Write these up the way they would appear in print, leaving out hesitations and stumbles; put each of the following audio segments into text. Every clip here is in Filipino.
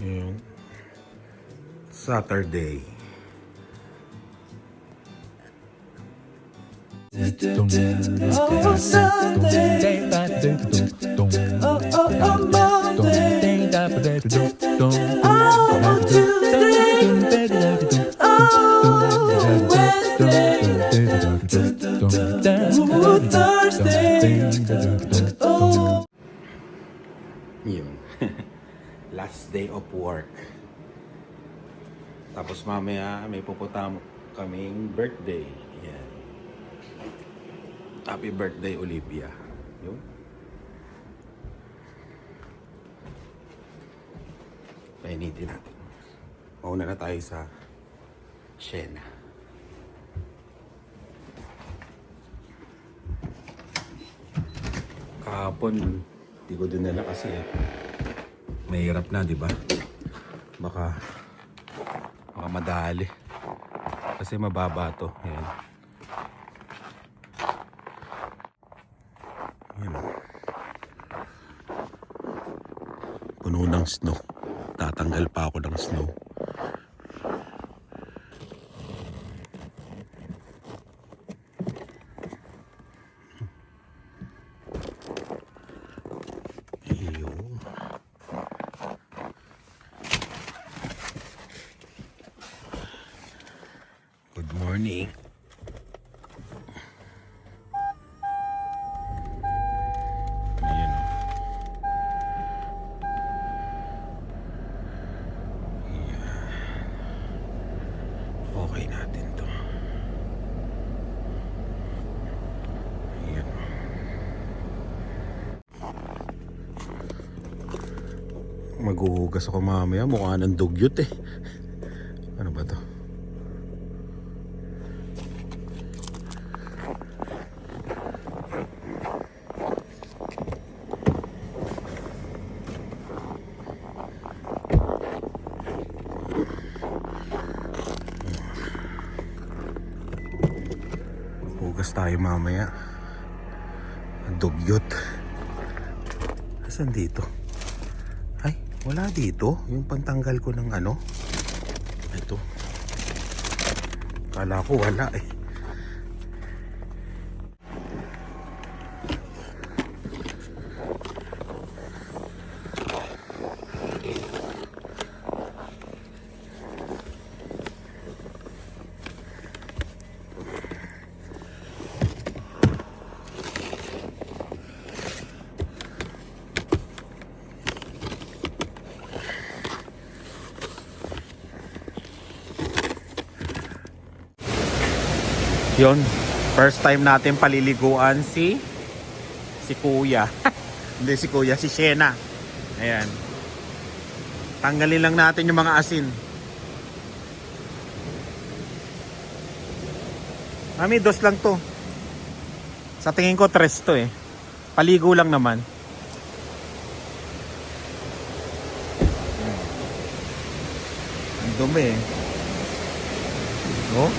Yung Saturday. Oh, Sunday. Oh, Monday. Oh, Tuesday. Oh, Wednesday. Oh, Thursday. Oh. Yun. Last day of work. Tapos mamaya may pupunta kaming birthday. Yan. Happy birthday, Olivia. Yun. Painitin natin. Mauna na tayo sa Siena. Kahapon, di ko dinala kasi mahirap na, di ba? Baka madali. Kasi mababa to. Ayan. Ayan. Puno ng snow. Tatanggal pa ako ng snow. Good morning. Ayan o. Okay natin to. Ayan o. Maghuhugas ako mamaya. Mukha ng dugyot eh. Ano ba to? Hugas tayo mamaya. Ang dugyot. Asan dito? Ay, wala dito. Yung pantanggal ko ng ano. Ito. Kala ko wala eh. Yon, first time natin paliliguan si Kuya. Hindi si Kuya, si Siena. Ayan. Tanggalin lang natin yung mga asin. Mami, dos lang to. Sa tingin ko, tres to eh. Paligo lang naman. Ang dumi eh. Oh.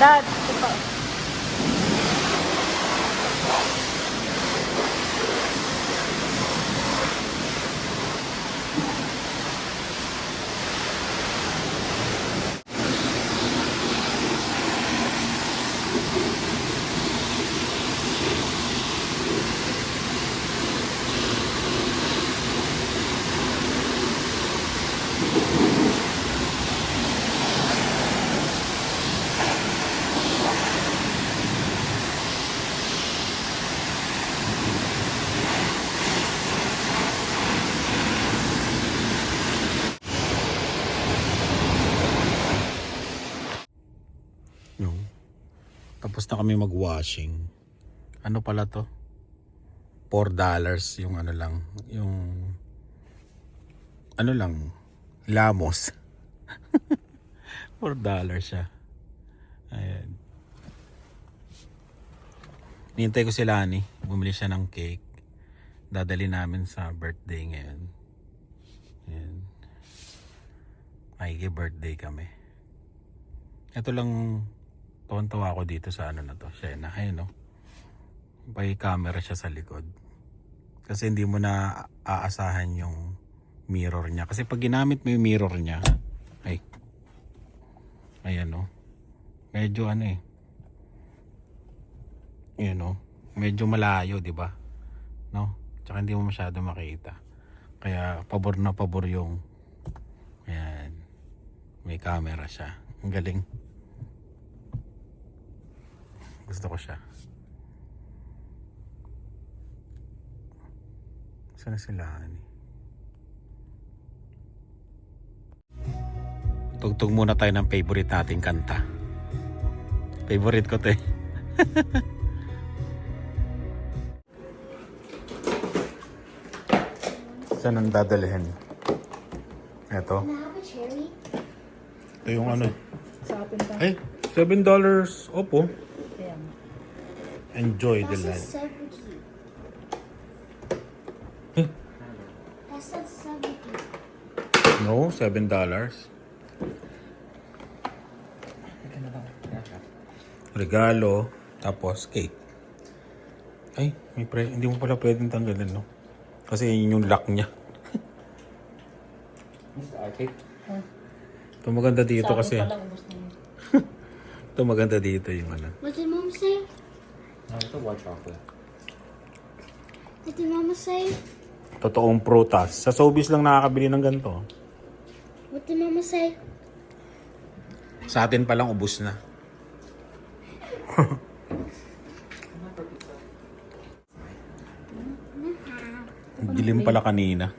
Dad, ito. Yung, tapos na kami mag-washing. Ano pala to? $4 yung ano lang. Yung ano lang. Lamos. $4 siya. Ayan. Nihintay ko si Lani. Bumili siya ng cake. Dadali namin sa birthday ngayon. Ayan. Birthday kami. Ito lang, tuwan-tuwa ako dito sa ano na to, Shena. Ayun, no? May camera siya sa likod. Kasi hindi mo na aasahan yung mirror niya. Kasi pag ginamit mo yung mirror niya, ayan, no? Medyo ano eh. Yun, no? Medyo malayo, di ba? No? Tsaka hindi mo masyado makita. Kaya pabor na pabor yung, ayan, may camera siya. Ang galing. Gusto ko siya. Saan na sila? Tugtog muna tayo ng favorite nating kanta. Favorite ko to eh. Saan ang dadalhin? Ito. Ito yung ano. Sa atin ka. Ay, $7. Opo. Ayan. Enjoy the life. That's not 70. No, $7. Regalo, tapos cake. Ay, hindi mo pala pwedeng tanggalin, no? Kasi yun yung lock niya. Ito maganda dito Sa akin kasi. palang ubos na yun. Ito maganda dito yung ano. What did Mama say? It's a white chocolate. What did Mama say? Totoong prutas. Sa Sobeys lang nakakabili ng ganito. What did Mama say? Sa atin palang ubos na. Dilim pala kanina.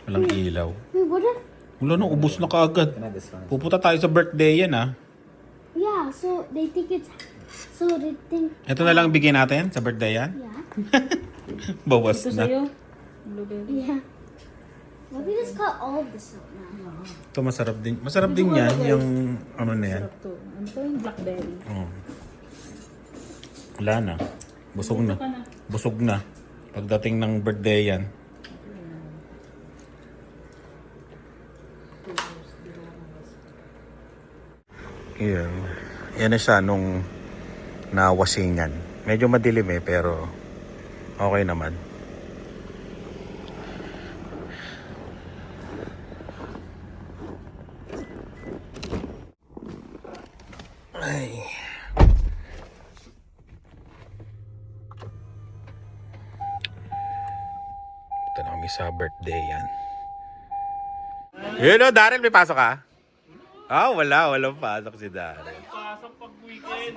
Walang ilaw. Wait, what if? Wala nang ubos na kaagad. Can I have this one? Pupunta tayo sa birthday yan ah. Yeah, so they think it's. So they think. Ito na lang bigyan natin sa birthday yan. Yeah. Bawas Ito na. sa'yo. Blueberry. Yeah. Let me just cut all of this out now. Ito masarap din. Masarap din yan. Yung ano na yan. Sarap to. Ano to yung blackberry? Oh. Wala na. Busog na. Ito ka na. Busog na. Pagdating ng birthday yan. Yan. Yan na siya nung nawasingan. Medyo madilim eh, pero okay naman. Ay. Ito na kami sa birthday yan. Yun o, Daryl, may pasok ka? Ah, wala. Walang pasok si Daryl. Pasok pag weekend.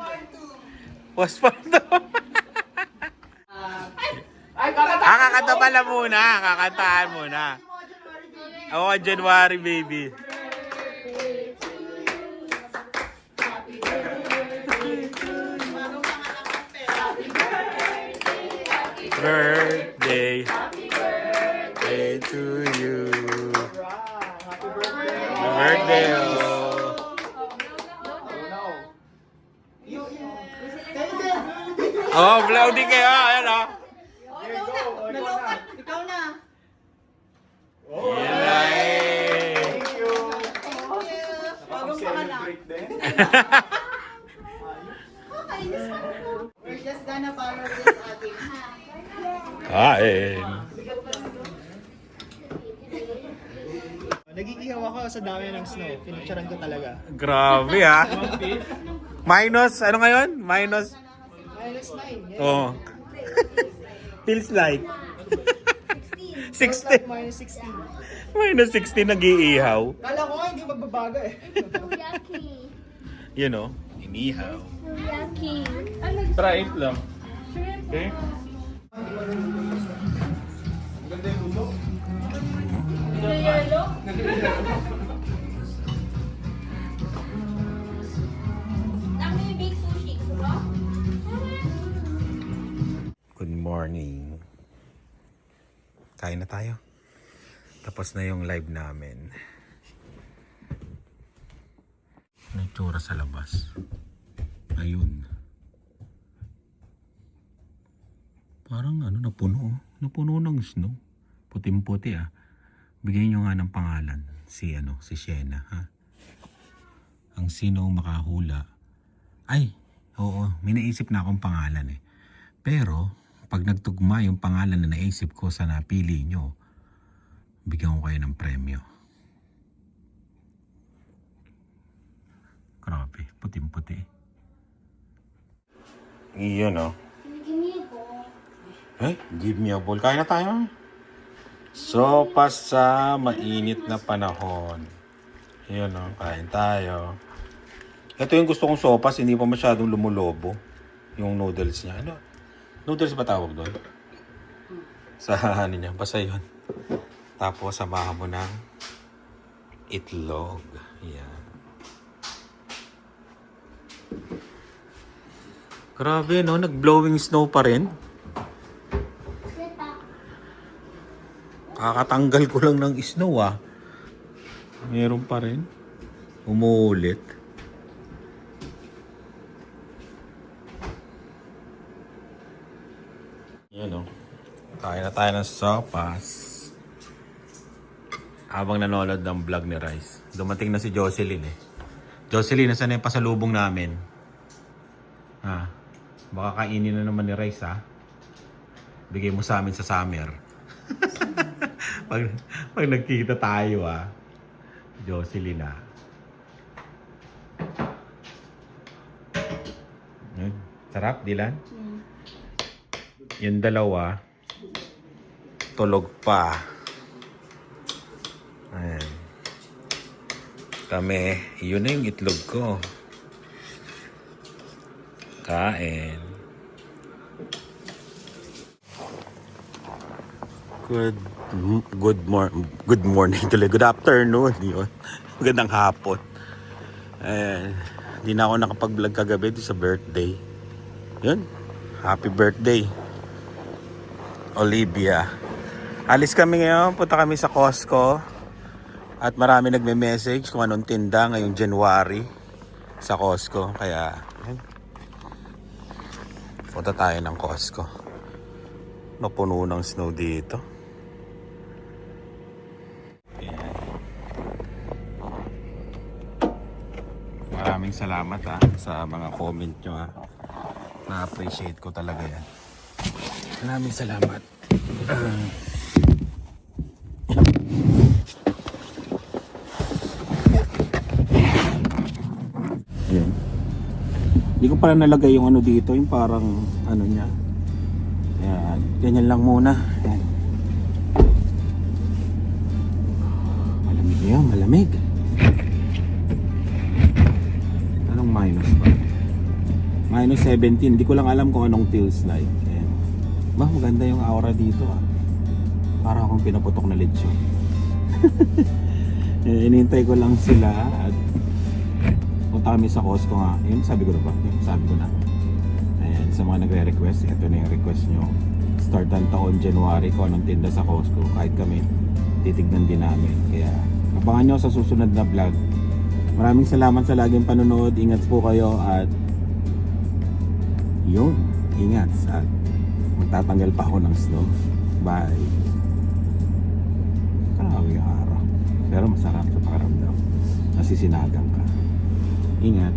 Was pa to. Kakanta pala muna. Kakantahan muna. Oo, January, baby. Birthday. Happy birthday to you. Happy birthday. Oh, blow din kayo. Ayan o. Ikaw na. Yay! Bagong panganak. We're just gonna follow this ating. Kain. Nagigihaw ako sa dami ng snow. Pinicturean ko talaga. Grabe ah. Minus, ano ngayon? Minus. -9. Yeah. Oh. Feels like. 16. -16. Minus 16 nag-iihaw. Kala ko nga hindi magbabago eh. Teriyaki. You know, inihaw. Teriyaki. Try it lang. Okay? Good morning. Kain na tayo. Tapos na yung live namin. May tsura sa labas. Ayun. Parang ano, napuno. Napuno ng snow. Puting-puti ah. Bigyan nyo nga ng pangalan. Si Sienna ha. Ang sino makahula. Ay, oo. May naisip na akong pangalan eh. Pero, pag nagtugma yung pangalan na naisip ko sa napili nyo, bigyan ko kayo ng premyo. Grabe, puting-puti. Iyon o. Give me a bowl. Eh, give me a bowl. Kain na tayo. Sopas sa mainit na panahon. Iyon o, kain tayo. Ito yung gusto kong sopas, hindi pa masyadong lumulobo. Yung noodles niya. Ano? Noodles ba tawag doon? Sa ano niya, basta yun. Tapos samahan mo ng itlog. Yan. Grabe no, nag-blowing snow pa rin. Kakatanggal ko lang ng snow ah. Meron pa rin. Umuulit. Yan o. Kain na tayo ng sopas. Habang nanonood ng vlog ni Rice. Dumating na si Jocelyn eh. Jocelyn, nasan na yung pasalubong namin? Ha? Baka kainin na naman ni Rice ha? Bigay mo sa amin sa summer. pag nagkita tayo ha. Jocelyn ha. Sarap, Dylan? Yung dalawa, tulog pa. Ayan. Kami, yun na yung itlog ko. Kain. Good morning tuloy. Good afternoon. Yun. Magandang hapon. Ayan. Hindi na ako nakapag-vlog kagabi sa birthday. Yun. Happy birthday, Olivia. Alis kami ngayon. Punta kami sa Costco. At marami nagme-message kung anong tinda ngayong January sa Costco. Kaya, punta tayo ng Costco. Napuno ng snow dito. Ayan. Maraming salamat sa mga comment nyo Na-appreciate ko talaga yan. Maraming salamat. Ayan. Hindi ko pala nalagay yung ano dito, yung parang ano niya. Ayan. Ganyan lang muna. Ayan. Malamig yun, malamig. Anong minus ba? Minus 17. Hindi ko lang alam kung anong feels like. Ayan. Maganda yung aura dito Para akong pinaputok na lechon. Inintay ko lang sila at punta kami sa Costco nga. Yun, sabi ko na ba? Sabi ko na. Ayan, sa mga nagre-request, ito na yung request nyo. Start ang taon January ko anong tinda sa Costco. Kahit kami, titignan din namin. Kaya, abangan nyo sa susunod na vlog. Maraming salamat sa laging panonood. Ingat po kayo at yun, ingat at magtatanggal pa ako ng snow. Bye. Karawi ang araw. Pero masarap sa pakiramdam. Nasisinagang ka. Ingat.